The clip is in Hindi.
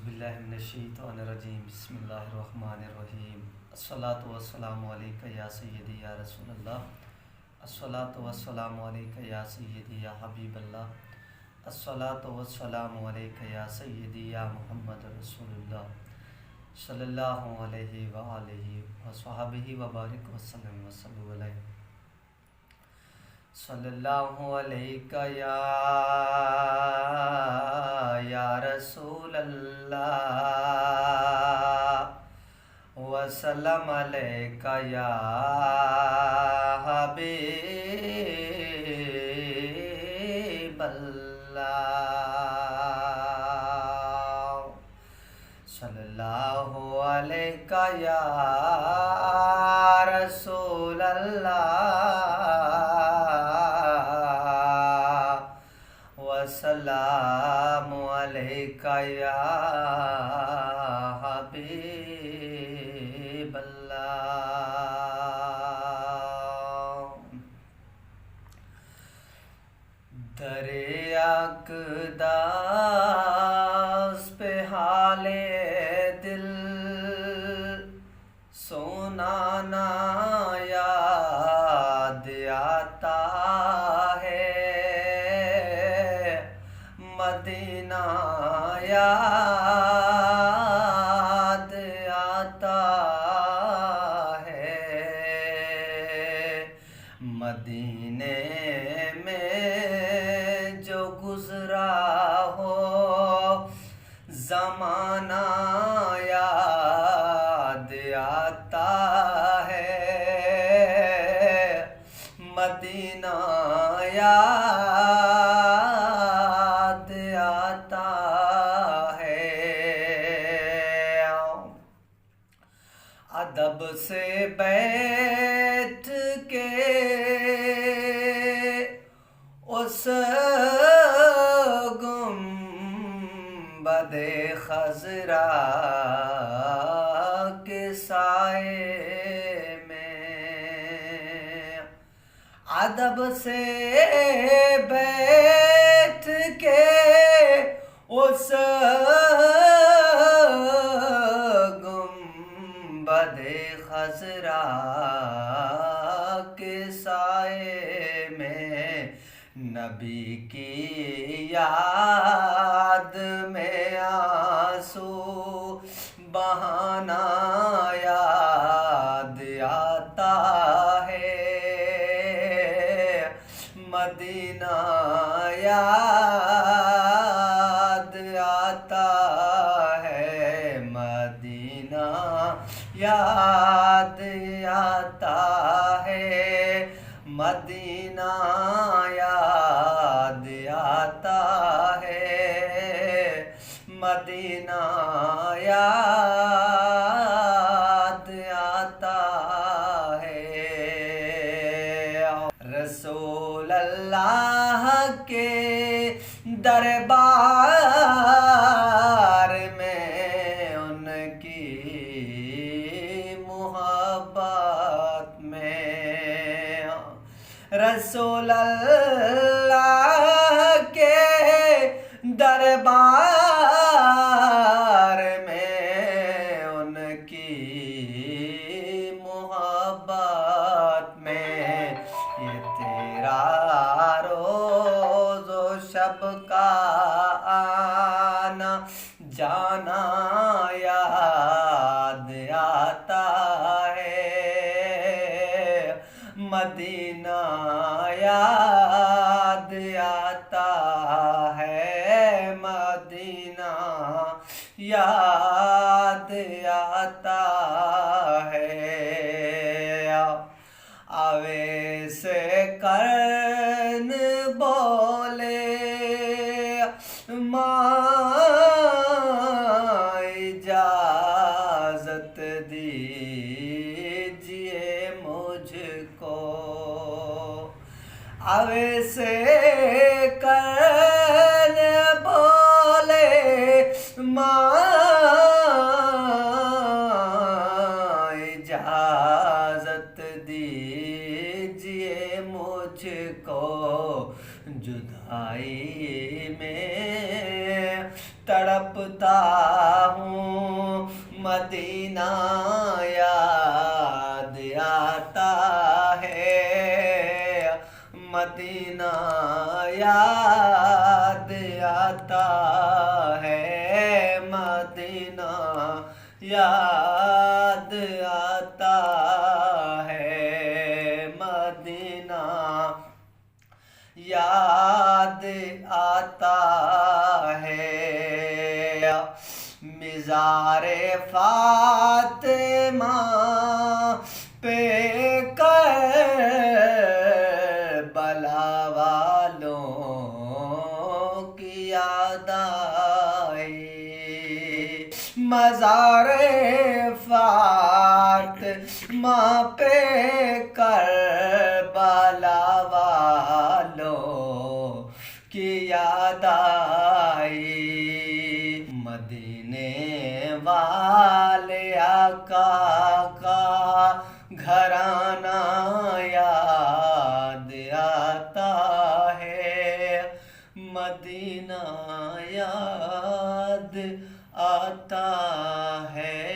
औज़ुबिल्लाहिमिनश्शैतानिर्रजीम बिस्मिल्लाहिर्रहमानिर्रहीम अस्सलातु वस्सलामु अलैका या सय्यदी या रसूलल्लाह अस्सलातु वस्सलामु अलैका या सय्यदी या हबीबल्लाह अस्सलातु वस्सलामु अलैका या सय्यदी या मुहम्मद रसूलुल्लाह सल्लल्लाहु अलैहि व आलिहि व स्वहबिहि व बारिक वसल्लम वसल्लु अलैहि सल्लल्लाहु अलैका या रसूल अल्लाह वसल्लम अलैका या हबीब अल्लाह सल्लल्लाहु अलैका या रसूल अल्लाह वसल्लमु अलैका या हबीब अल्लाह। दरे अक़दास पे हाले दिल सुनाना याद आता है, मदीना याद आता है। मदीने में जो गुज़रा हो ज़माना याद आता है, मदीना याद आता है। अदब से बैठ के उस गुंबदे खज़रा के साए में, अदब से बैठ के उस गुंबदे खज़रा के साए में, नबी की याद में आंसू बहाना याद आता है, मदीना याद आता है, मदीना याद आता है, मदीना याद आता है, मदीना याद आता है। रसूल अल्लाह के दरबार में उनकी मोहब्बत में, रसूल अल्लाह के दरबार में उनकी मोहब्बत में, ये तेरा रोज़ व शब का आना जाना याद आता है, मदीना याद आता है, मदीना याद आता है। आवे से कर्न बोले माँ इजाज़त दीजिए मुझको, आवे से कर्न बोले माँ इजाज़त दीजिए मुझको, जुदाई में तड़पता हूँ, मदीना याद आता है, मदीना याद आता है, मदीना याद आता है, मदीना याद आता है। मिज़ारे फातिमा पे करबला वालों की याद आई, मज़ारे फातिमा पे करबला वालों की याद आई, मदीने वाले आका का घराना याद आता है, मदीना याद आता है।